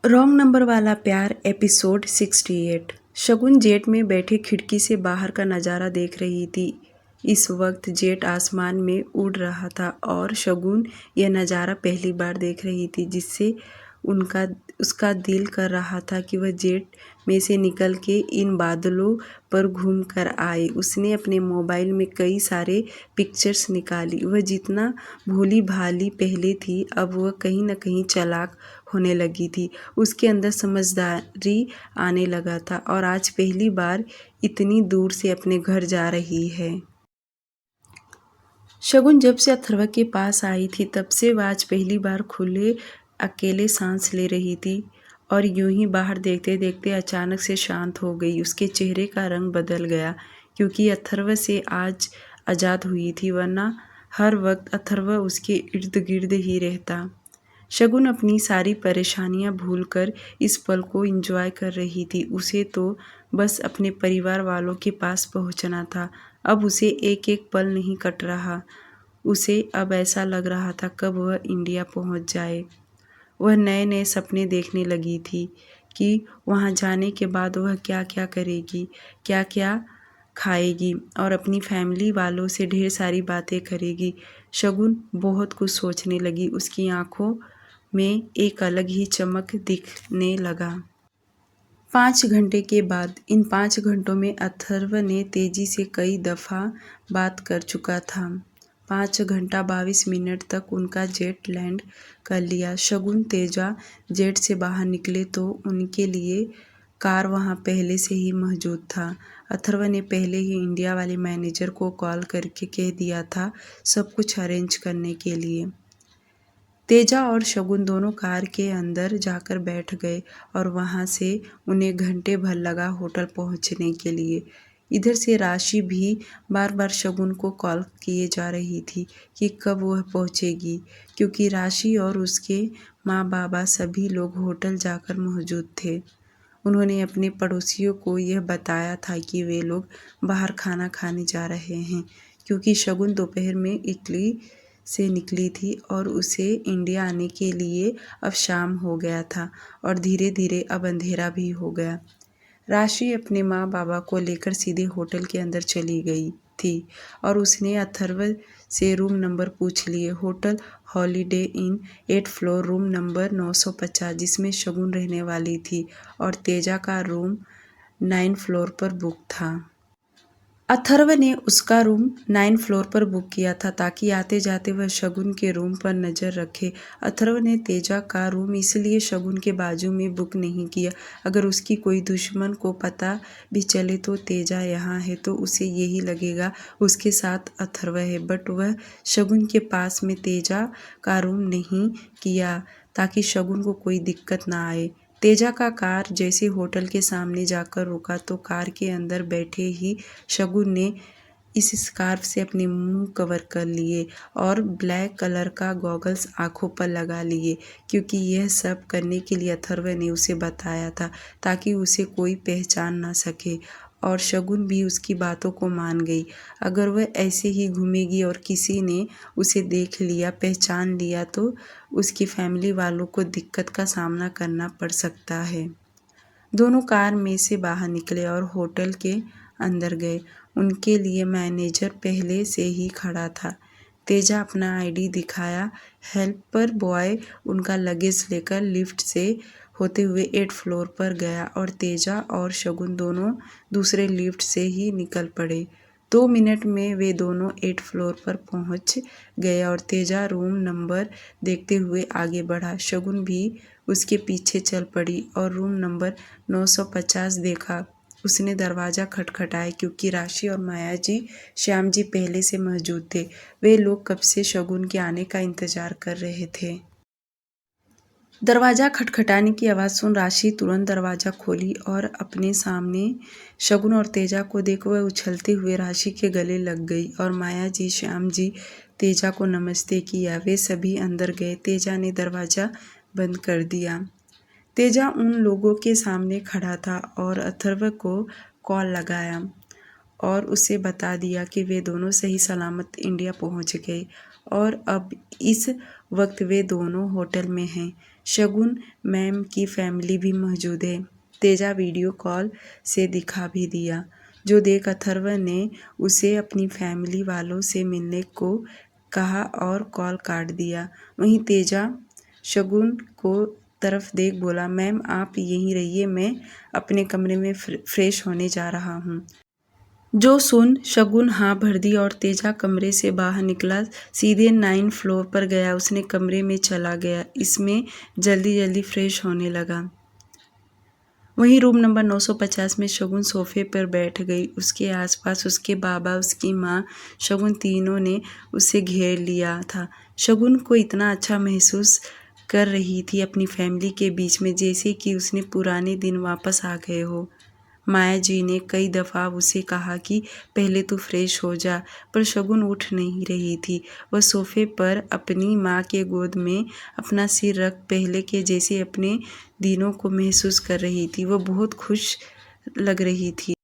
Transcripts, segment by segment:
Wrong number वाला प्यार episode 68। शगुन jet में बैठे खिड़की से बाहर का नज़ारा देख रही थी। इस वक्त जेट आसमान में उड़ रहा था और शगुन यह नज़ारा पहली बार देख रही थी, जिससे उसका दिल कर रहा था कि वह जेट में से निकल के इन बादलों पर घूम कर आए। उसने अपने मोबाइल में कई सारे पिक्चर्स निकाली। वह जितना भोली भाली पहले थी, अब वह कहीं न कहीं चालाक होने लगी थी। उसके अंदर समझदारी आने लगा था और आज पहली बार इतनी दूर से अपने घर जा रही है। शगुन जब से अथर्व के पास आई थी, तब से वह आज पहली बार खुले अकेले सांस ले रही थी और यूं ही बाहर देखते देखते अचानक से शांत हो गई। उसके चेहरे का रंग बदल गया, क्योंकि अथर्व से आज आज़ाद हुई थी, वरना हर वक्त अथर्व उसके इर्द गिर्द ही रहता। शगुन अपनी सारी परेशानियां भूलकर इस पल को एंजॉय कर रही थी। उसे तो बस अपने परिवार वालों के पास पहुंचना था। अब उसे एक एक पल नहीं कट रहा। उसे अब ऐसा लग रहा था कब वह इंडिया पहुंच जाए। वह नए नए सपने देखने लगी थी कि वहां जाने के बाद वह क्या क्या करेगी, क्या क्या खाएगी और अपनी फैमिली वालों से ढेर सारी बातें करेगी। शगुन बहुत कुछ सोचने लगी। उसकी आंखों में एक अलग ही चमक दिखने लगा। 5 घंटे के बाद, इन 5 घंटों में अथर्व ने तेजी से कई दफ़ा बात कर चुका था। 5 घंटा 22 मिनट तक उनका जेट लैंड कर लिया। शगुन तेजा जेट से बाहर निकले तो उनके लिए कार वहां पहले से ही मौजूद था। अथर्व ने पहले ही इंडिया वाले मैनेजर को कॉल करके कह दिया था सब कुछ अरेंज करने के लिए। तेजा और शगुन दोनों कार के अंदर जाकर बैठ गए और वहां से उन्हें घंटे भर लगा होटल पहुंचने के लिए। इधर से राशि भी बार बार शगुन को कॉल किए जा रही थी कि कब वह पहुंचेगी, क्योंकि राशि और उसके माँ बाबा सभी लोग होटल जाकर मौजूद थे। उन्होंने अपने पड़ोसियों को यह बताया था कि वे लोग बाहर खाना खाने जा रहे हैं, क्योंकि शगुन दोपहर में इटली से निकली थी और उसे इंडिया आने के लिए अब शाम हो गया था और धीरे धीरे अब अंधेरा भी हो गया। राशि अपने माँ बाबा को लेकर सीधे होटल के अंदर चली गई थी और उसने अथर्व से रूम नंबर पूछ लिए। होटल हॉलीडे इन 8th फ्लोर, रूम नंबर 950, जिसमें शगुन रहने वाली थी, और तेजा का रूम 9 फ्लोर पर बुक था। अथर्व ने उसका रूम 9 फ्लोर पर बुक किया था ताकि आते जाते वह शगुन के रूम पर नज़र रखे। अथर्व ने तेजा का रूम इसलिए शगुन के बाजू में बुक नहीं किया। अगर उसकी कोई दुश्मन को पता भी चले तो तेजा यहाँ है तो उसे यही लगेगा उसके साथ अथर्व है, बट वह शगुन के पास में तेजा का रूम नहीं किया ताकि शगुन को कोई दिक्कत ना आए। तेजा का कार जैसे होटल के सामने जाकर रुका तो कार के अंदर बैठे ही शगुन ने इस स्कार्फ से अपने मुंह कवर कर लिए और ब्लैक कलर का गॉगल्स आंखों पर लगा लिए, क्योंकि यह सब करने के लिए अथर्व ने उसे बताया था ताकि उसे कोई पहचान ना सके। और शगुन भी उसकी बातों को मान गई। अगर वह ऐसे ही घूमेगी और किसी ने उसे देख लिया, पहचान लिया, तो उसकी फैमिली वालों को दिक्कत का सामना करना पड़ सकता है। दोनों कार में से बाहर निकले और होटल के अंदर गए। उनके लिए मैनेजर पहले से ही खड़ा था। तेजा अपना आईडी दिखाया। हेल्पर बॉय उनका लगेज लेकर लिफ्ट से होते हुए 8th फ्लोर पर गया और तेजा और शगुन दोनों दूसरे लिफ्ट से ही निकल पड़े। 2 मिनट में वे दोनों 8th फ्लोर पर पहुंच गए और तेजा रूम नंबर देखते हुए आगे बढ़ा। शगुन भी उसके पीछे चल पड़ी और रूम नंबर 950 देखा। उसने दरवाज़ा खटखटाया क्योंकि राशि और माया जी, श्याम जी पहले से मौजूद थे। वे लोग कब से शगुन के आने का इंतजार कर रहे थे। दरवाज़ा खटखटाने की आवाज़ सुन राशि तुरंत दरवाज़ा खोली और अपने सामने शगुन और तेजा को देख वह उछलते हुए राशि के गले लग गई और माया जी, श्याम जी तेजा को नमस्ते किया। वे सभी अंदर गए। तेजा ने दरवाज़ा बंद कर दिया। तेजा उन लोगों के सामने खड़ा था और अथर्व को कॉल लगाया और उसे बता दिया कि वे दोनों सही सलामत इंडिया पहुंच गए और अब इस वक्त वे दोनों होटल में हैं। शगुन मैम की फैमिली भी मौजूद है। तेजा वीडियो कॉल से दिखा भी दिया, जो देख अथर्व ने उसे अपनी फैमिली वालों से मिलने को कहा और कॉल काट दिया। वहीं तेजा शगुन को तरफ देख बोला, मैम आप यहीं रहिए, मैं अपने कमरे में फ्रेश होने जा रहा हूँ। जो सुन शगुन हाँ भर दी और तेजा कमरे से बाहर निकला, सीधे 9 फ्लोर पर गया। उसने कमरे में चला गया, इसमें जल्दी जल्दी फ्रेश होने लगा। वहीं रूम नंबर 950 में शगुन सोफे पर बैठ गई। उसके आसपास उसके बाबा, उसकी माँ, शगुन तीनों ने उसे घेर लिया था। शगुन को इतना अच्छा महसूस कर रही थी अपनी फैमिली के बीच में, जैसे कि उसने पुराने दिन वापस आ गए हो। माया जी ने कई दफ़ा उसे कहा कि पहले तू फ्रेश हो जा, पर शगुन उठ नहीं रही थी। वह सोफे पर अपनी माँ के गोद में अपना सिर रख पहले के जैसे अपने दिनों को महसूस कर रही थी। वह बहुत खुश लग रही थी।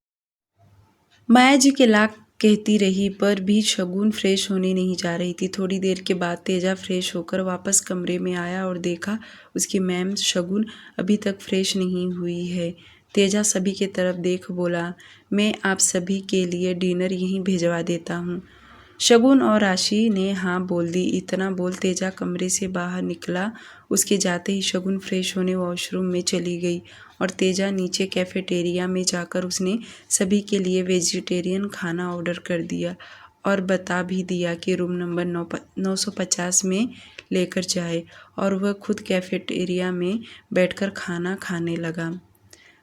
माया जी के लाख कहती रही, पर भी शगुन फ्रेश होने नहीं जा रही थी। थोड़ी देर के बाद तेजा फ्रेश होकर वापस कमरे में आया और देखा उसकी मैम शगुन अभी तक फ्रेश नहीं हुई है। तेजा सभी के तरफ देख बोला, मैं आप सभी के लिए डिनर यहीं भिजवा देता हूँ। शगुन और राशि ने हाँ बोल दी। इतना बोल तेजा कमरे से बाहर निकला। उसके जाते ही शगुन फ्रेश होने वॉशरूम में चली गई और तेजा नीचे कैफेटेरिया में जाकर उसने सभी के लिए वेजिटेरियन खाना ऑर्डर कर दिया और बता भी दिया कि रूम नंबर 950 में लेकर जाए, और वह खुद कैफेटेरिया में बैठकर खाना खाने लगा।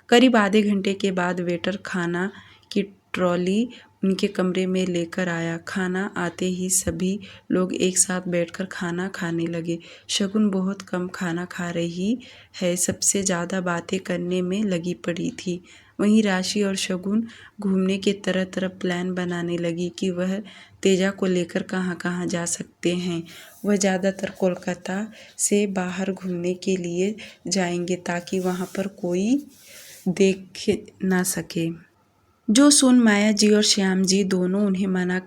करीब आधे घंटे के बाद वेटर खाना की ट्रॉली उनके कमरे में लेकर आया। खाना आते ही सभी लोग एक साथ बैठकर खाना खाने लगे। शगुन बहुत कम खाना खा रही है, सबसे ज़्यादा बातें करने में लगी पड़ी थी। वहीं राशि और शगुन घूमने के तरह तरह प्लान बनाने लगी कि वह तेजा को लेकर कहाँ कहाँ जा सकते हैं। वह ज़्यादातर कोलकाता से बाहर घूमने के लिए जाएंगे ताकि वहाँ पर कोई देख ना सके। जो सुन माया जी और श्याम जी दोनों उन्हें मना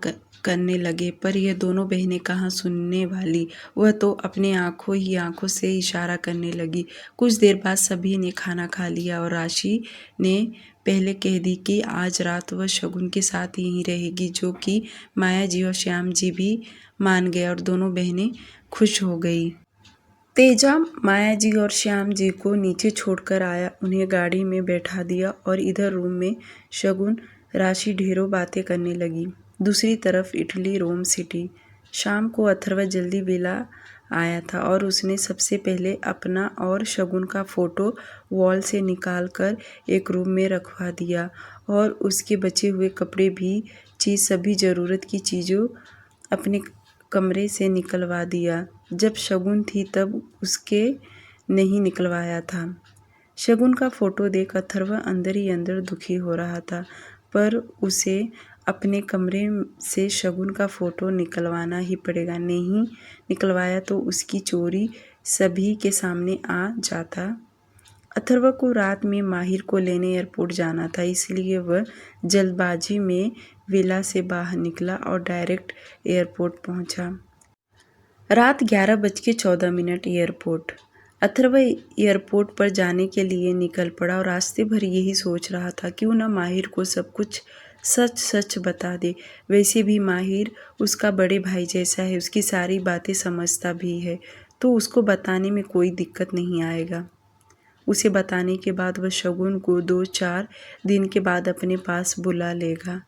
करने लगे, पर यह दोनों बहनें कहाँ सुनने वाली। वह तो अपने आंखों से इशारा करने लगी। कुछ देर बाद सभी ने खाना खा लिया और राशि ने पहले कह दी कि आज रात वह शगुन के साथ यहीं रहेगी, जो कि माया जी और श्याम जी भी मान गए और दोनों बहनें खुश हो गई। तेजा माया जी और श्याम जी को नीचे छोड़कर आया, उन्हें गाड़ी में बैठा दिया और इधर रूम में शगुन राशि ढेरों बातें करने लगी। दूसरी तरफ इटली रोम सिटी। शाम को अथर्व जल्दी विला आया था और उसने सबसे पहले अपना और शगुन का फ़ोटो वॉल से निकाल कर एक रूम में रखवा दिया और उसके बचे हुए कपड़े भी सभी ज़रूरत की चीज़ों अपने कमरे से निकलवा दिया। जब शगुन थी तब उसके नहीं निकलवाया था। शगुन का फ़ोटो देख अथर्व अंदर ही अंदर दुखी हो रहा था, पर उसे अपने कमरे से शगुन का फ़ोटो निकलवाना ही पड़ेगा। नहीं निकलवाया तो उसकी चोरी सभी के सामने आ जाता। अथर्व को रात में माहिर को लेने एयरपोर्ट जाना था, इसलिए वह जल्दबाजी में विला से बाहर निकला और डायरेक्ट एयरपोर्ट पहुंचा। रात 11:14 एयरपोर्ट। अथर्व एयरपोर्ट पर जाने के लिए निकल पड़ा और रास्ते भर यही सोच रहा था, क्यों न माहिर को सब कुछ सच सच बता दे। वैसे भी माहिर उसका बड़े भाई जैसा है, उसकी सारी बातें समझता भी है, तो उसको बताने में कोई दिक्कत नहीं आएगा। उसे बताने के बाद वह शगुन को 2-4 दिन के बाद अपने पास बुला लेगा।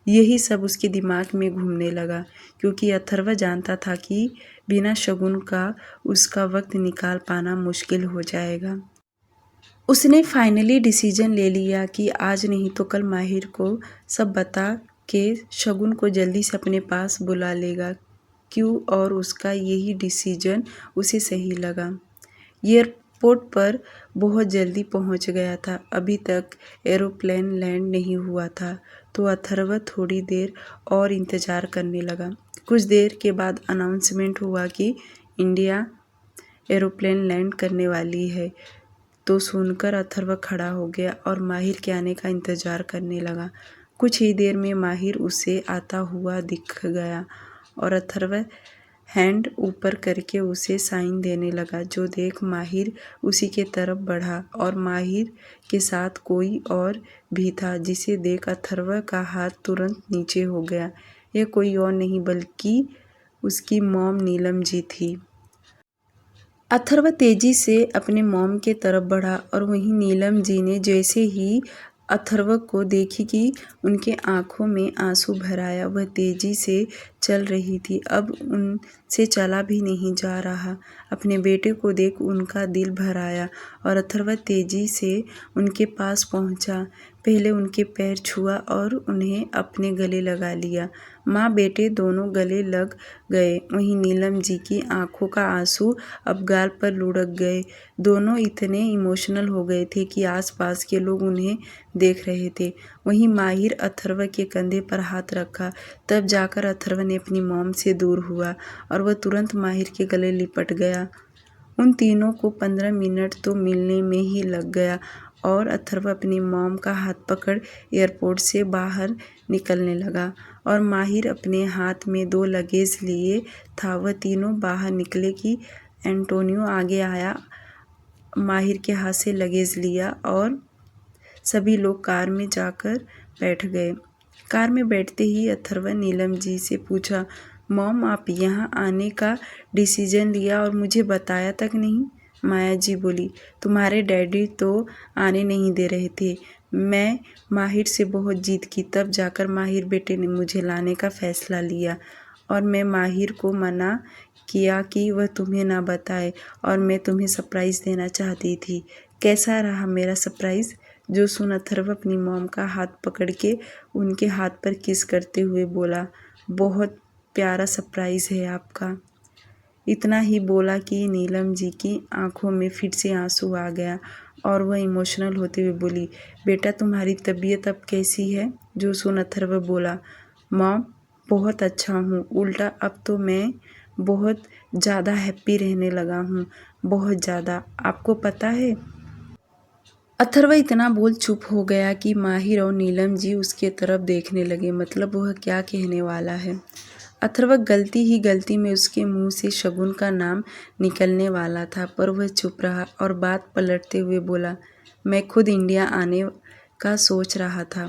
यही सब उसके दिमाग में घूमने लगा, क्योंकि अथर्व जानता था कि बिना शगुन का उसका वक्त निकाल पाना मुश्किल हो जाएगा। उसने फाइनली डिसीजन ले लिया कि आज नहीं तो कल माहिर को सब बता के शगुन को जल्दी से अपने पास बुला लेगा। क्यों, और उसका यही डिसीजन उसे सही लगा। एयरपोर्ट पर बहुत जल्दी पहुंच गया था। अभी तक एरोप्लेन लैंड नहीं हुआ था, तो अथर्व थोड़ी देर और इंतज़ार करने लगा। कुछ देर के बाद अनाउंसमेंट हुआ कि इंडिया एरोप्लेन लैंड करने वाली है, तो सुनकर अथर्व खड़ा हो गया और माहिर के आने का इंतज़ार करने लगा। कुछ ही देर में माहिर उसे आता हुआ दिख गया और अथर्व हैंड ऊपर करके उसे साइन देने लगा। जो देख माहिर उसी के तरफ बढ़ा और माहिर के साथ कोई और भी था, जिसे देख अथर्व का हाथ तुरंत नीचे हो गया। यह कोई और नहीं बल्कि उसकी मॉम नीलम जी थी। अथर्व तेजी से अपने मॉम के तरफ बढ़ा और वहीं नीलम जी ने जैसे ही अथर्व को देखी कि उनके आंखों में आंसू भर आया। वह तेजी से चल रही थी, अब उनसे चला भी नहीं जा रहा। अपने बेटे को देख उनका दिल भर आया और अथर्व तेजी से उनके पास पहुंचा। पहले उनके पैर छुआ और उन्हें अपने गले लगा लिया। माँ बेटे दोनों गले लग गए। वहीं नीलम जी की आंखों का आंसू अब गाल पर लुढ़क गए। दोनों इतने इमोशनल हो गए थे कि आसपास के लोग उन्हें देख रहे थे। वहीं माहिर अथर्व के कंधे पर हाथ रखा। तब जाकर अथर्व ने अपनी मॉम से दूर हुआ और वह तुरंत माहिर के गले लिपट गया। उन तीनों को 15 मिनट तो मिलने में ही लग गया और अथर्व अपनी मॉम का हाथ पकड़ एयरपोर्ट से बाहर निकलने लगा और माहिर अपने हाथ में 2 लगेज लिए था। वह तीनों बाहर निकले कि एंटोनियो आगे आया, माहिर के हाथ से लगेज लिया और सभी लोग कार में जाकर बैठ गए। कार में बैठते ही अथर्व नीलम जी से पूछा, मॉम आप यहाँ आने का डिसीजन लिया और मुझे बताया तक नहीं? माया जी बोली, तुम्हारे डैडी तो आने नहीं दे रहे थे। मैं माहिर से बहुत जिद की, तब जाकर माहिर बेटे ने मुझे लाने का फैसला लिया और मैं माहिर को मना किया कि वह तुम्हें ना बताए और मैं तुम्हें सरप्राइज़ देना चाहती थी। कैसा रहा मेरा सरप्राइज़? जो सुन अथर्व अपनी मॉम का हाथ पकड़ के उनके हाथ पर किस करते हुए बोला, बहुत प्यारा सरप्राइज़ है आपका। इतना ही बोला कि नीलम जी की आंखों में फिर से आंसू आ गया और वह इमोशनल होते हुए बोली, बेटा तुम्हारी तबीयत अब कैसी है? जो सुन अथर्व बोला, मॉम बहुत अच्छा हूँ, उल्टा अब तो मैं बहुत ज़्यादा हैप्पी रहने लगा हूँ, बहुत ज़्यादा। आपको पता है? अथर्व इतना बोल चुप हो गया कि माहिर और नीलम जी उसके तरफ देखने लगे, मतलब वह क्या कहने वाला है। अथर्व गलती ही गलती में उसके मुंह से शगुन का नाम निकलने वाला था, पर वह चुप रहा और बात पलटते हुए बोला, मैं खुद इंडिया आने का सोच रहा था।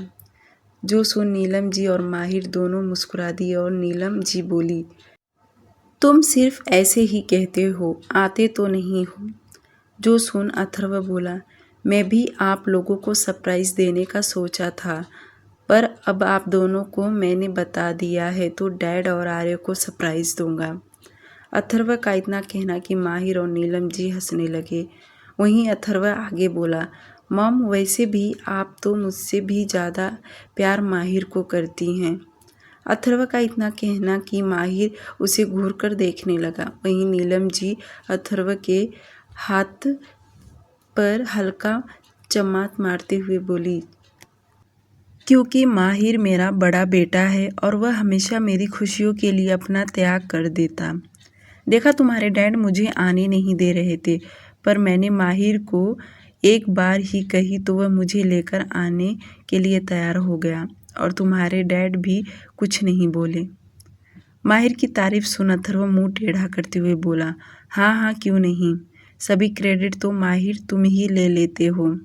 जो सुन नीलम जी और माहिर दोनों मुस्कुरा दिए और नीलम जी बोली, तुम सिर्फ ऐसे ही कहते हो, आते तो नहीं हो। जो सुन अथर्व बोला, मैं भी आप लोगों को सरप्राइज़ देने का सोचा था, पर अब आप दोनों को मैंने बता दिया है तो डैड और आर्य को सरप्राइज़ दूंगा। अथर्व का इतना कहना कि माहिर और नीलम जी हंसने लगे। वहीं अथर्व आगे बोला, मॉम वैसे भी आप तो मुझसे भी ज़्यादा प्यार माहिर को करती हैं। अथर्व का इतना कहना कि माहिर उसे घूर कर देखने लगा। वहीं नीलम जी अथर्व के हाथ पर हल्का चमाट मारते हुए बोली, क्योंकि माहिर मेरा बड़ा बेटा है और वह हमेशा मेरी खुशियों के लिए अपना त्याग कर देता। देखा तुम्हारे डैड मुझे आने नहीं दे रहे थे, पर मैंने माहिर को एक बार ही कही तो वह मुझे लेकर आने के लिए तैयार हो गया और तुम्हारे डैड भी कुछ नहीं बोले। माहिर की तारीफ सुन अथर्व मुंह टेढ़ा करते हुए बोला, हाँ हाँ क्यों नहीं, सभी क्रेडिट तो माहिर तुम ही ले लेते हो।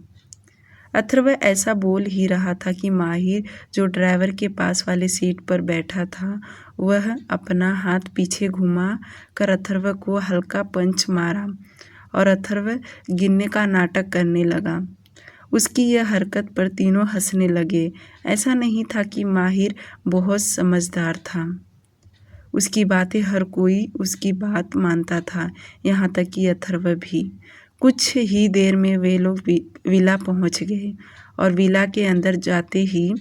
अथर्व ऐसा बोल ही रहा था कि माहिर जो ड्राइवर के पास वाले सीट पर बैठा था, वह अपना हाथ पीछे घुमा कर अथर्व को हल्का पंच मारा और अथर्व गिरने का नाटक करने लगा। उसकी यह हरकत पर तीनों हंसने लगे। ऐसा नहीं था कि माहिर बहुत समझदार था, उसकी बातें हर कोई उसकी बात मानता था, यहाँ तक कि अथर्व भी। कुछ ही देर में वे लोग विला पहुँच गए और विला के अंदर जाते ही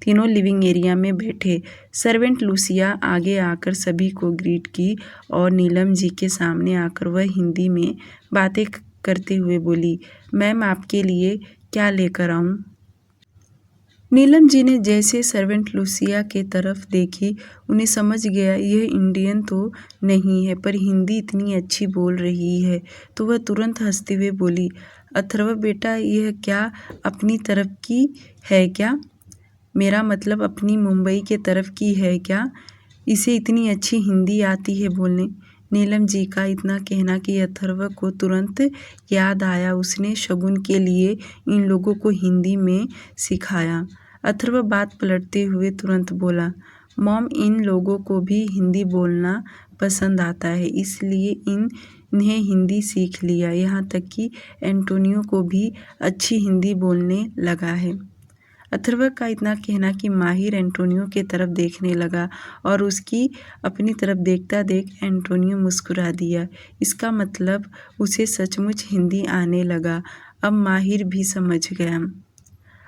तीनों लिविंग एरिया में बैठे। सर्वेंट लूसिया आगे आकर सभी को ग्रीट की और नीलम जी के सामने आकर वह हिंदी में बातें करते हुए बोली, मैम आपके लिए क्या लेकर आऊँ? नीलम जी ने जैसे सर्वेंट लूसिया के तरफ देखी, उन्हें समझ गया यह इंडियन तो नहीं है, पर हिंदी इतनी अच्छी बोल रही है, तो वह तुरंत हंसते हुए बोली, अथर्व बेटा यह क्या अपनी तरफ की है क्या? मेरा मतलब अपनी मुंबई के तरफ की है क्या? इसे इतनी अच्छी हिंदी आती है बोलने। नीलम जी का इतना कहना कि अथर्व को तुरंत याद आया। उसने शगुन के लिए इन लोगों को हिंदी में सिखाया। अथर्व बात पलटते हुए तुरंत बोला, मॉम, इन लोगों को भी हिंदी बोलना पसंद आता है, इसलिए इन्हें हिंदी सीख लिया। यहाँ तक कि एंटोनियो को भी अच्छी हिंदी बोलने लगा है। अथर्व का इतना कहना कि माहिर एंटोनियो के तरफ देखने लगा और उसकी अपनी तरफ देखता देख एंटोनियो मुस्कुरा दिया। इसका मतलब उसे सचमुच हिंदी आने लगा। अब माहिर भी समझ गया।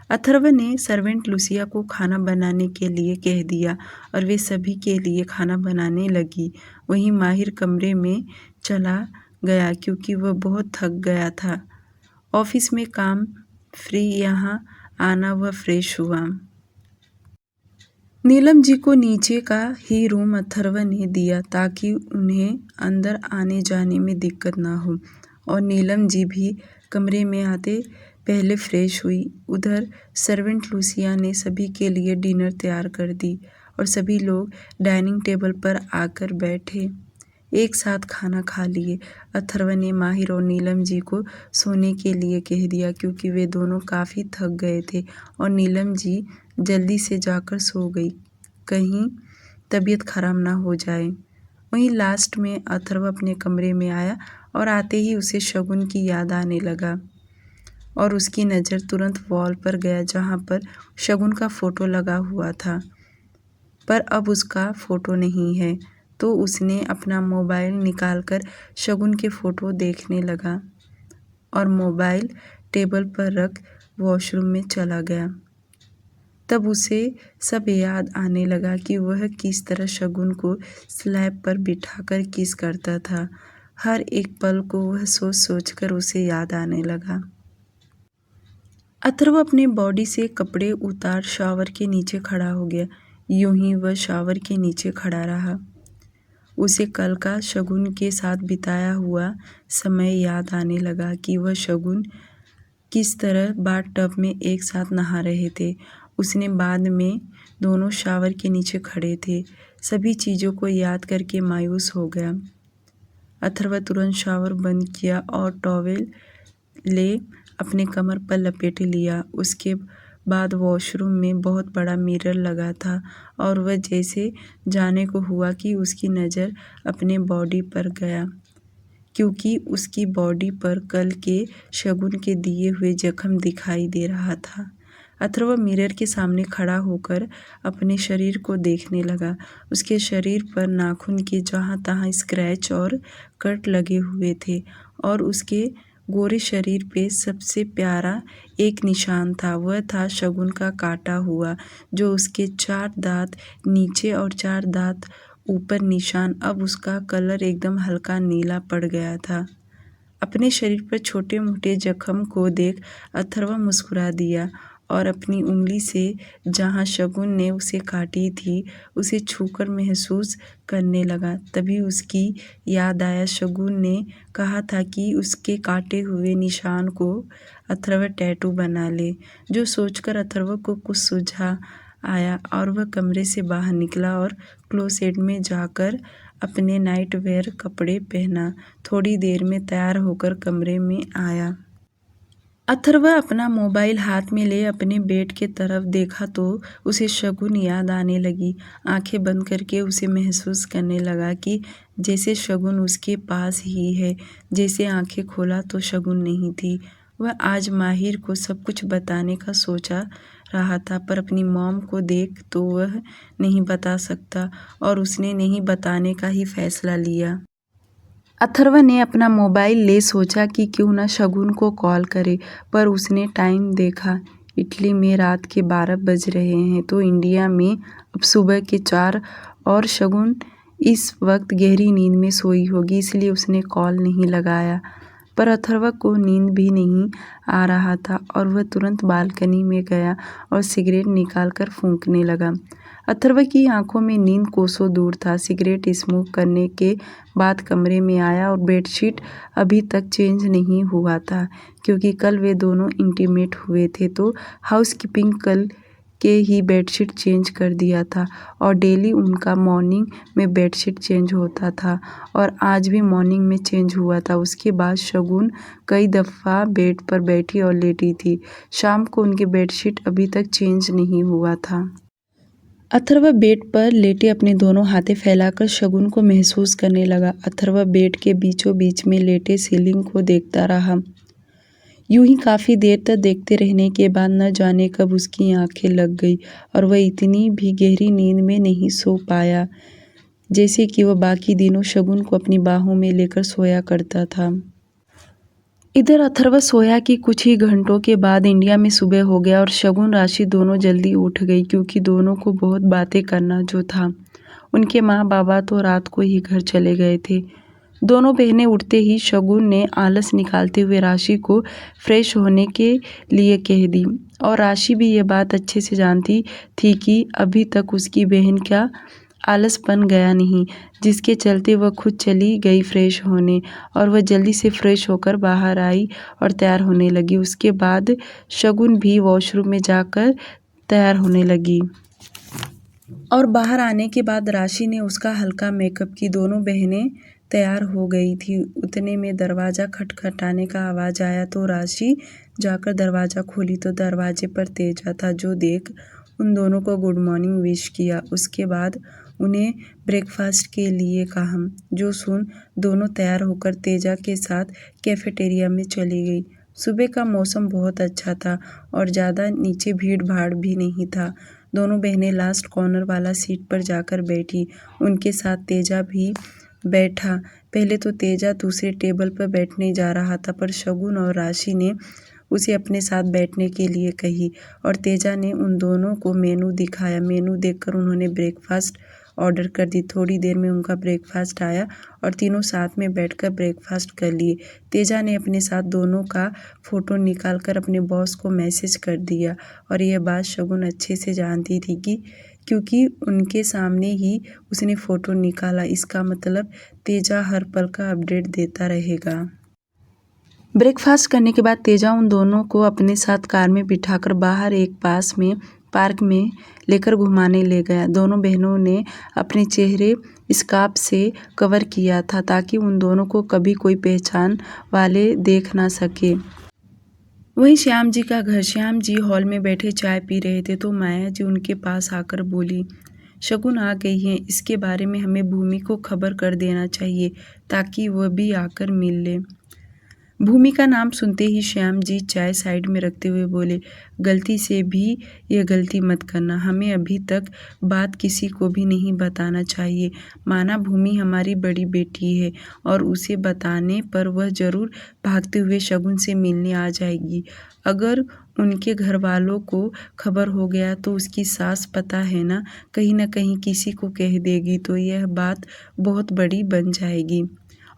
अथर्व ने सर्वेंट लुसिया को खाना बनाने के लिए कह दिया और वे सभी के लिए खाना बनाने लगी। वहीं माहिर कमरे में चला गया क्योंकि वह बहुत थक गया था। ऑफिस में काम फ्री यहाँ आना वह फ्रेश हुआ। नीलम जी को नीचे का ही रूम अथर्व ने दिया ताकि उन्हें अंदर आने जाने में दिक्कत ना हो, और नीलम जी भी कमरे में आते पहले फ्रेश हुई। उधर सर्वेंट लुसिया ने सभी के लिए डिनर तैयार कर दी और सभी लोग डाइनिंग टेबल पर आकर बैठे, एक साथ खाना खा लिए। अथर्व ने माहिर और नीलम जी को सोने के लिए कह दिया क्योंकि वे दोनों काफ़ी थक गए थे और नीलम जी जल्दी से जाकर सो गई, कहीं तबीयत खराब ना हो जाए। वहीं लास्ट में अथर्व अपने कमरे में आया और आते ही उसे शगुन की याद आने लगा और उसकी नज़र तुरंत वॉल पर गया जहाँ पर शगुन का फ़ोटो लगा हुआ था, पर अब उसका फ़ोटो नहीं है। तो उसने अपना मोबाइल निकालकर शगुन के फ़ोटो देखने लगा और मोबाइल टेबल पर रख वॉशरूम में चला गया। तब उसे सब याद आने लगा कि वह किस तरह शगुन को स्लैब पर बिठाकर किस करता था। हर एक पल को वह सोच सोच कर उसे याद आने लगा। अथर्व अपने बॉडी से कपड़े उतार शावर के नीचे खड़ा हो गया। यूं ही वह शावर के नीचे खड़ा रहा। उसे कल का शगुन के साथ बिताया हुआ समय याद आने लगा कि वह शगुन किस तरह बाथ टब में एक साथ नहा रहे थे। उसने बाद में दोनों शावर के नीचे खड़े थे। सभी चीज़ों को याद करके मायूस हो गया। अथर्व तुरंत शावर बंद किया और टॉवेल ले अपने कमर पर लपेट लिया। उसके बाद वॉशरूम में बहुत बड़ा मिरर लगा था और वह जैसे जाने को हुआ कि उसकी नज़र अपने बॉडी पर गया, क्योंकि उसकी बॉडी पर कल के शगुन के दिए हुए जख्म दिखाई दे रहा था। अथर्व मिरर के सामने खड़ा होकर अपने शरीर को देखने लगा। उसके शरीर पर नाखून के जहाँ तहाँ स्क्रैच और कट लगे हुए थे और उसके गोरे शरीर पे सबसे प्यारा एक निशान था। वह था शगुन का काटा हुआ, जो उसके 4 दांत नीचे और 4 दांत ऊपर निशान। अब उसका कलर एकदम हल्का नीला पड़ गया था। अपने शरीर पर छोटे मोटे जख्म को देख अथर्व मुस्कुरा दिया और अपनी उंगली से जहाँ शगुन ने उसे काटी थी उसे छूकर महसूस करने लगा। तभी उसकी याद आया, शगुन ने कहा था कि उसके काटे हुए निशान को अथर्व टैटू बना ले। जो सोचकर अथर्व को कुछ सूझा आया और वह कमरे से बाहर निकला और क्लोसेट में जाकर अपने नाइट वेयर कपड़े पहना। थोड़ी देर में तैयार होकर कमरे में आया। अथर्व अपना मोबाइल हाथ में ले अपने बेड के तरफ देखा तो उसे शगुन याद आने लगी। आंखें बंद करके उसे महसूस करने लगा कि जैसे शगुन उसके पास ही है। जैसे आंखें खोला तो शगुन नहीं थी। वह आज माहिर को सब कुछ बताने का सोचा रहा था, पर अपनी मॉम को देख तो वह नहीं बता सकता और उसने नहीं बताने का ही फैसला लिया। अथर्व ने अपना मोबाइल ले सोचा कि क्यों न शगुन को कॉल करे, पर उसने टाइम देखा। इटली में रात के 12 बज रहे हैं तो इंडिया में अब सुबह के 4 और शगुन इस वक्त गहरी नींद में सोई होगी, इसलिए उसने कॉल नहीं लगाया। पर अथर्व को नींद भी नहीं आ रहा था और वह तुरंत बालकनी में गया और सिगरेट निकालकर फूंकने लगा। अथर्व की आंखों में नींद कोसों दूर था। सिगरेट स्मोक करने के बाद कमरे में आया और बेडशीट अभी तक चेंज नहीं हुआ था, क्योंकि कल वे दोनों इंटीमेट हुए थे। तो हाउसकीपिंग कल के ही बेडशीट चेंज कर दिया था और डेली उनका मॉर्निंग में बेडशीट चेंज होता था और आज भी मॉर्निंग में चेंज हुआ था। उसके बाद शगुन कई दफ़ा बेड पर बैठी और लेटी थी। शाम को उनकी बेडशीट अभी तक चेंज नहीं हुआ था। अथर्व बेड पर लेटे अपने दोनों हाथें फैलाकर शगुन को महसूस करने लगा। अथर्व बेड के बीचों बीच में लेटे सीलिंग को देखता रहा। यूं ही काफ़ी देर तक देखते रहने के बाद न जाने कब उसकी आंखें लग गई और वह इतनी भी गहरी नींद में नहीं सो पाया जैसे कि वह बाकी दिनों शगुन को अपनी बाहों में लेकर सोया करता था। इधर अथर्व सोया कि कुछ ही घंटों के बाद इंडिया में सुबह हो गया और शगुन राशि दोनों जल्दी उठ गई क्योंकि दोनों को बहुत बातें करना जो था। उनके माँ बाबा तो रात को ही घर चले गए थे। दोनों बहनें उठते ही शगुन ने आलस निकालते हुए राशि को फ्रेश होने के लिए कह दी और राशि भी ये बात अच्छे से जानती थी कि अभी तक उसकी बहन का आलसपन गया नहीं, जिसके चलते वह खुद चली गई फ्रेश होने और वह जल्दी से फ्रेश होकर बाहर आई और तैयार होने लगी। उसके बाद शगुन भी वॉशरूम में जाकर तैयार होने लगी और बाहर आने के बाद राशि ने उसका हल्का मेकअप की। दोनों बहनें तैयार हो गई थी। उतने में दरवाज़ा खटखटाने का आवाज़ आया तो राशि जाकर दरवाज़ा खोली तो दरवाजे पर तेजा था, जो देख उन दोनों को गुड मॉर्निंग विश किया। उसके बाद उन्हें ब्रेकफास्ट के लिए कहा, जो सुन दोनों तैयार होकर तेजा के साथ कैफेटेरिया में चली गई। सुबह का मौसम बहुत अच्छा था और ज़्यादा नीचे भीड़ भाड़ भी नहीं था। दोनों बहनें लास्ट कॉर्नर वाला सीट पर जाकर बैठी। उनके साथ तेजा भी बैठा। पहले तो तेजा दूसरे टेबल पर बैठने जा रहा था पर शगुन और राशि ने उसे अपने साथ बैठने के लिए कही और तेजा ने उन दोनों को मेनू दिखाया। मेनू देखकर उन्होंने ब्रेकफास्ट ऑर्डर कर दी। थोड़ी देर में उनका ब्रेकफास्ट आया और तीनों साथ में बैठकर ब्रेकफास्ट कर लिए। तेजा ने अपने साथ दोनों का फ़ोटो निकालकर अपने बॉस को मैसेज कर दिया और यह बात शगुन अच्छे से जानती थी कि क्योंकि उनके सामने ही उसने फ़ोटो निकाला। इसका मतलब तेजा हर पल का अपडेट देता रहेगा। ब्रेकफास्ट करने के बाद तेजा उन दोनों को अपने साथ कार में बिठाकर बाहर एक पास में पार्क में लेकर घुमाने ले गया। दोनों बहनों ने अपने चेहरे स्कार्फ से कवर किया था ताकि उन दोनों को कभी कोई पहचान वाले देख ना सके। वहीं श्याम जी का घर। श्याम जी हॉल में बैठे चाय पी रहे थे तो माया जी उनके पास आकर बोली, शगुन आ गई है, इसके बारे में हमें भूमि को खबर कर देना चाहिए ताकि वह भी आकर मिल ले। भूमि का नाम सुनते ही श्याम जी चाय साइड में रखते हुए बोले, गलती से भी ये गलती मत करना, हमें अभी तक बात किसी को भी नहीं बताना चाहिए। माना भूमि हमारी बड़ी बेटी है और उसे बताने पर वह ज़रूर भागते हुए शगुन से मिलने आ जाएगी। अगर उनके घर वालों को खबर हो गया तो उसकी सास पता है ना कहीं किसी को कह देगी तो यह बात बहुत बड़ी बन जाएगी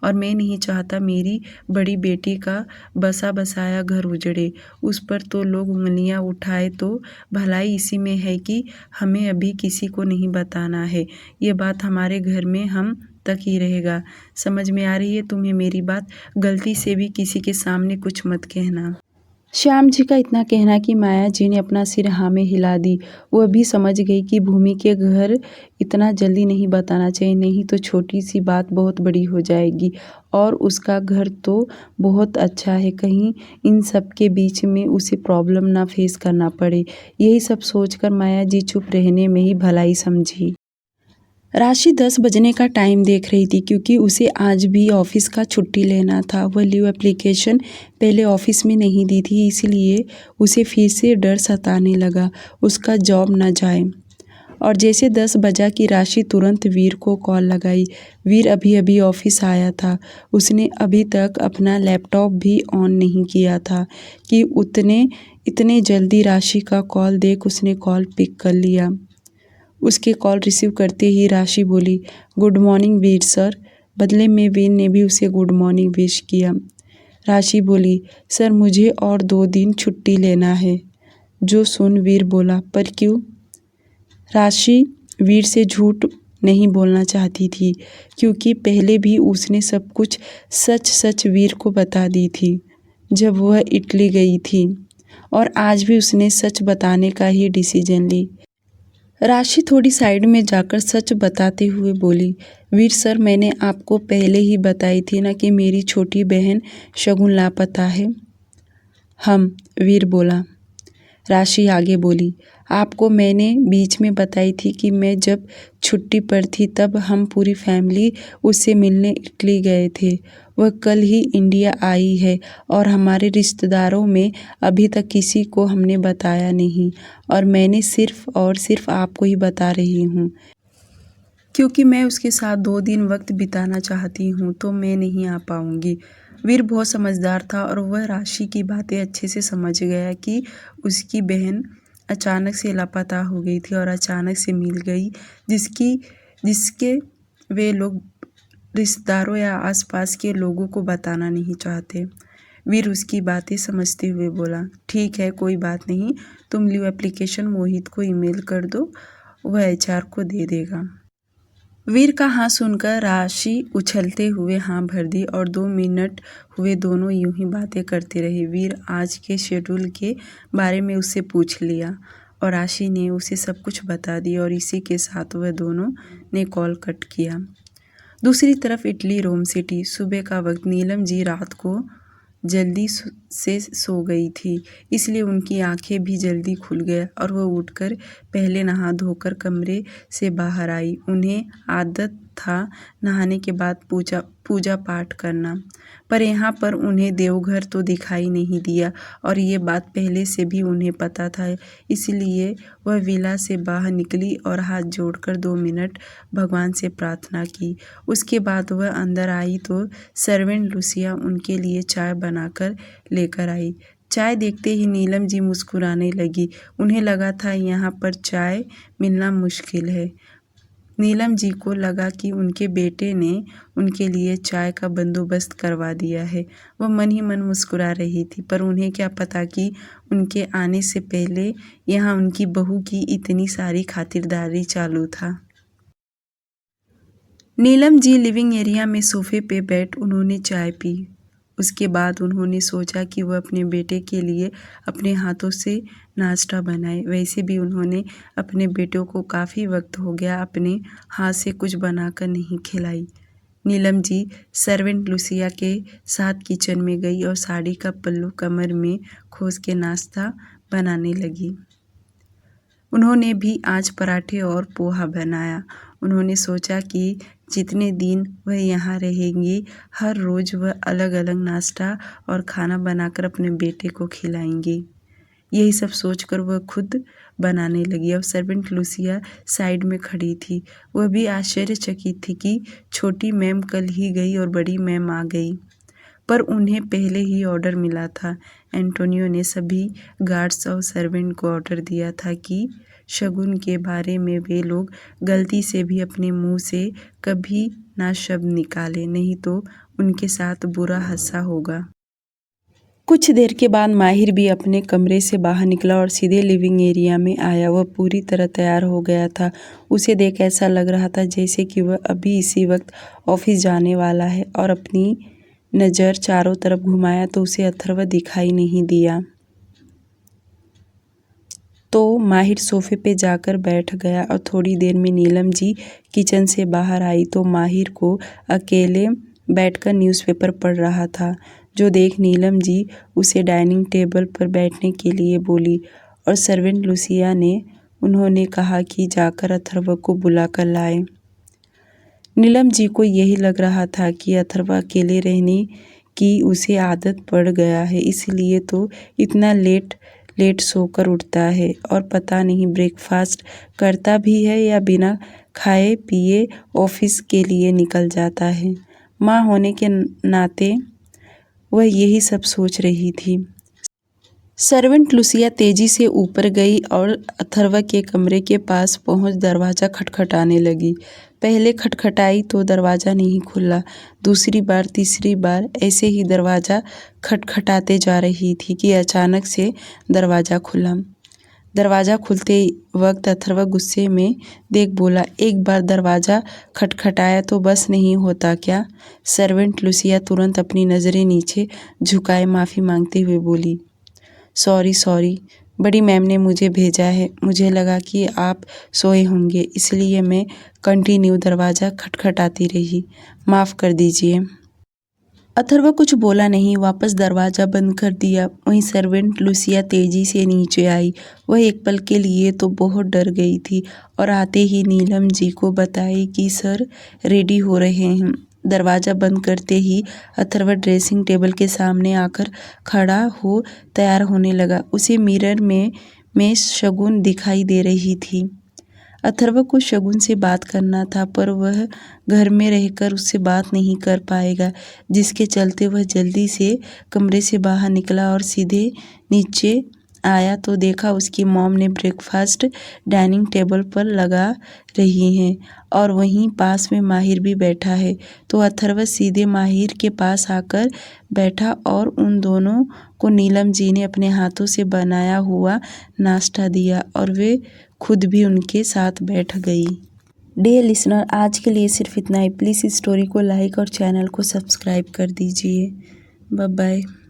और मैं नहीं चाहता मेरी बड़ी बेटी का बसा बसाया घर उजड़े। उस पर तो लोग उंगलियां उठाए तो भलाई इसी में है कि हमें अभी किसी को नहीं बताना है। ये बात हमारे घर में हम तक ही रहेगा। समझ में आ रही है तुम्हें मेरी बात? गलती से भी किसी के सामने कुछ मत कहना। श्याम जी का इतना कहना कि माया जी ने अपना सिर हाँ में हिला दी। वह भी समझ गई कि भूमि के घर इतना जल्दी नहीं बताना चाहिए, नहीं तो छोटी सी बात बहुत बड़ी हो जाएगी और उसका घर तो बहुत अच्छा है, कहीं इन सब के बीच में उसे प्रॉब्लम ना फेस करना पड़े। यही सब सोचकर माया जी चुप रहने में ही भलाई समझी। राशि 10 बजने का टाइम देख रही थी क्योंकि उसे आज भी ऑफिस का छुट्टी लेना था। वह लीव एप्लीकेशन पहले ऑफिस में नहीं दी थी, इसलिए उसे फिर से डर सताने लगा उसका जॉब न जाए। और जैसे 10 बजा कि राशि तुरंत वीर को कॉल लगाई। वीर अभी अभी ऑफिस आया था। उसने अभी तक अपना लैपटॉप भी ऑन नहीं किया था कि इतने जल्दी राशि का कॉल देख उसने कॉल पिक कर लिया। उसके कॉल रिसीव करते ही राशि बोली, गुड मॉर्निंग वीर सर। बदले में वीर ने भी उसे गुड मॉर्निंग विश किया। राशि बोली, सर मुझे और 2 दिन छुट्टी लेना है। जो सुन वीर बोला, पर क्यों? राशि वीर से झूठ नहीं बोलना चाहती थी क्योंकि पहले भी उसने सब कुछ सच सच वीर को बता दी थी जब वह इटली गई थी। और आज भी उसने सच बताने का ही डिसीजन ली। राशि थोड़ी साइड में जाकर सच बताते हुए बोली, वीर सर, मैंने आपको पहले ही बताई थी ना कि मेरी छोटी बहन शगुन लापता है। वीर बोला। राशि आगे बोली, आपको मैंने बीच में बताई थी कि मैं जब छुट्टी पर थी तब हम पूरी फैमिली उससे मिलने इटली गए थे। वह कल ही इंडिया आई है और हमारे रिश्तेदारों में अभी तक किसी को हमने बताया नहीं, और मैंने सिर्फ और सिर्फ आपको ही बता रही हूँ क्योंकि मैं उसके साथ 2 दिन वक्त बिताना चाहती हूँ, तो मैं नहीं आ पाऊँगी। वीर बहुत समझदार था और वह राशि की बातें अच्छे से समझ गया कि उसकी बहन अचानक से लापता हो गई थी और अचानक से मिल गई, जिसके वे लोग रिश्तेदारों या आसपास के लोगों को बताना नहीं चाहते। वीर उसकी बातें समझते हुए बोला, ठीक है, कोई बात नहीं, तुम लीव एप्लीकेशन मोहित को ईमेल कर दो, वह HR को दे देगा। वीर का हाँ सुनकर राशि उछलते हुए हाँ भर दी और 2 मिनट हुए दोनों यूं ही बातें करते रहे। वीर आज के शेड्यूल के बारे में उससे पूछ लिया और राशि ने उसे सब कुछ बता दिया और इसी के साथ वह दोनों ने कॉल कट किया। दूसरी तरफ इटली रोम सिटी, सुबह का वक्त। नीलम जी रात को जल्दी से सो गई थी, इसलिए उनकी आंखें भी जल्दी खुल गई और वह उठकर पहले नहा धोकर कमरे से बाहर आई। उन्हें आदत था नहाने के बाद पूजा पाठ करना, पर यहाँ पर उन्हें देवघर तो दिखाई नहीं दिया और ये बात पहले से भी उन्हें पता था, इसलिए वह विला से बाहर निकली और हाथ जोड़कर 2 मिनट भगवान से प्रार्थना की। उसके बाद वह अंदर आई तो सर्वेंट लुसिया उनके लिए चाय बनाकर लेकर आई। चाय देखते ही नीलम जी मुस्कुराने लगी। उन्हें लगा था यहाँ पर चाय मिलना मुश्किल है। नीलम जी को लगा कि उनके बेटे ने उनके लिए चाय का बंदोबस्त करवा दिया है। वह मन ही मन मुस्कुरा रही थी, पर उन्हें क्या पता कि उनके आने से पहले यहाँ उनकी बहू की इतनी सारी खातिरदारी चालू था। नीलम जी लिविंग एरिया में सोफे पे बैठ उन्होंने चाय पी। उसके बाद उन्होंने सोचा कि वह अपने बेटे के लिए अपने हाथों से नाश्ता बनाए। वैसे भी उन्होंने अपने बेटों को काफ़ी वक्त हो गया अपने हाथ से कुछ बनाकर नहीं खिलाई। नीलम जी सर्वेंट लुसिया के साथ किचन में गई और साड़ी का पल्लू कमर में खोस के नाश्ता बनाने लगी। उन्होंने भी आज पराठे और पोहा बनाया। उन्होंने सोचा कि जितने दिन वह यहाँ रहेंगी, हर रोज़ वह अलग अलग नाश्ता और खाना बनाकर अपने बेटे को खिलाएंगी। यही सब सोचकर वह खुद बनाने लगी। अब सर्वेंट लुसिया साइड में खड़ी थी। वह भी आश्चर्यचकित थी कि छोटी मैम कल ही गई और बड़ी मैम आ गई, पर उन्हें पहले ही ऑर्डर मिला था। एंटोनियो ने सभी गार्ड्स और सर्वेंट को ऑर्डर दिया था कि शगुन के बारे में वे लोग गलती से भी अपने मुंह से कभी ना शब्द निकाले, नहीं तो उनके साथ बुरा हादसा होगा। कुछ देर के बाद माहिर भी अपने कमरे से बाहर निकला और सीधे लिविंग एरिया में आया। वह पूरी तरह तैयार हो गया था। उसे देख ऐसा लग रहा था जैसे कि वह अभी इसी वक्त ऑफिस जाने वाला है, और अपनी नज़र चारों तरफ घुमाया तो उसे अथर्व दिखाई नहीं दिया। तो माहिर सोफे पे जाकर बैठ गया और थोड़ी देर में नीलम जी किचन से बाहर आई तो माहिर को अकेले बैठकर न्यूज़पेपर पढ़ रहा था, जो देख नीलम जी उसे डाइनिंग टेबल पर बैठने के लिए बोली और सर्वेंट लुसिया ने उन्होंने कहा कि जाकर अथर्व को बुला कर लाए। नीलम जी को यही लग रहा था कि अथर्व अकेले रहने की उसे आदत पड़ गया है, इसलिए तो इतना लेट सोकर उठता है और पता नहीं ब्रेकफास्ट करता भी है या बिना खाए पिए ऑफिस के लिए निकल जाता है। माँ होने के नाते वह यही सब सोच रही थी। सर्वेंट लुसिया तेजी से ऊपर गई और अथर्व के कमरे के पास पहुंच दरवाज़ा खटखटाने लगी। पहले खटखटाई तो दरवाज़ा नहीं खुला। दूसरी बार, तीसरी बार ऐसे ही दरवाज़ा खटखटाते जा रही थी कि अचानक से दरवाज़ा खुला। दरवाज़ा खुलते वक्त अथर्व गुस्से में देख बोला, एक बार दरवाज़ा खटखटाया तो बस नहीं होता क्या? सर्वेंट लुसिया तुरंत अपनी नज़रें नीचे झुकाए माफ़ी मांगते हुए बोली, सॉरी, बड़ी मैम ने मुझे भेजा है। मुझे लगा कि आप सोए होंगे, इसलिए मैं कंटिन्यू दरवाज़ा खटखटाती रही। माफ़ कर दीजिए। अथर्व कुछ बोला नहीं, वापस दरवाज़ा बंद कर दिया। वहीं सर्वेंट लुसिया तेजी से नीचे आई। वह एक पल के लिए तो बहुत डर गई थी और आते ही नीलम जी को बताई कि सर रेडी हो रहे हैं। दरवाज़ा बंद करते ही अथर्व ड्रेसिंग टेबल के सामने आकर खड़ा हो तैयार होने लगा। उसे मिरर में शगुन दिखाई दे रही थी। अथर्व को शगुन से बात करना था, पर वह घर में रहकर उससे बात नहीं कर पाएगा, जिसके चलते वह जल्दी से कमरे से बाहर निकला और सीधे नीचे आया तो देखा उसकी मॉम ने ब्रेकफास्ट डाइनिंग टेबल पर लगा रही हैं और वहीं पास में माहिर भी बैठा है। तो अथर्व सीधे माहिर के पास आकर बैठा और उन दोनों को नीलम जी ने अपने हाथों से बनाया हुआ नाश्ता दिया और वे खुद भी उनके साथ बैठ गई। डियर लिसनर, आज के लिए सिर्फ इतना ही। प्लीज़ इस स्टोरी को लाइक और चैनल को सब्सक्राइब कर दीजिए। Bye bye.